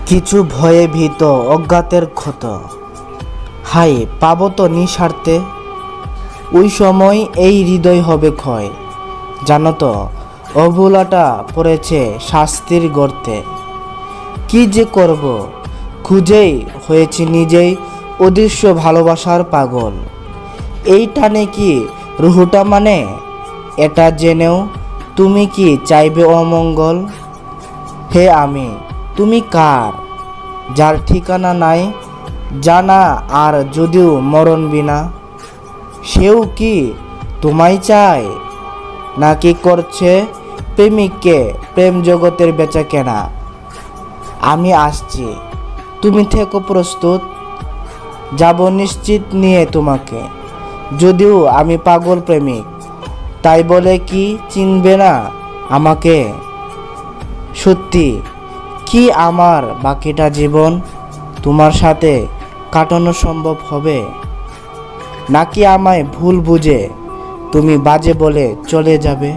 কিছু ভয়ে ভীত অজ্ঞাতের ক্ষত, হাই পাবো তো নিঃস্বার্থে। ওই সময় এই হৃদয় হবে ক্ষয়, জানো তো অভুলাটা পড়েছে শাস্তির গর্তে। কি যে করব, খুঁজেই হয়েছি নিজেই অদৃশ্য ভালোবাসার পাগল। এই টানে কি রুহুটা মানে, এটা জেনেও তুমি কি চাইবে অমঙ্গল? হে আমি, তুমি কার, যার ঠিকানা নাই জানা, আর যদিও মরণ বিনা, সেও কি তোমায় চায়, নাকি করছে প্রেমিককে প্রেম জগতের বেচা কেনা? আমি আসছি, তুমি থেকো প্রস্তুত, যাব নিশ্চিত নিয়ে তোমাকে। যদিও আমি পাগল প্রেমিক, তাই বলে কি চিনবে না আমাকে? সত্যি কি আমার বাকিটা জীবন তোমার সাথে কাটানো সম্ভব হবে, নাকি আমায় ভুল বুঝে তুমি বাজে বলে চলে যাবে?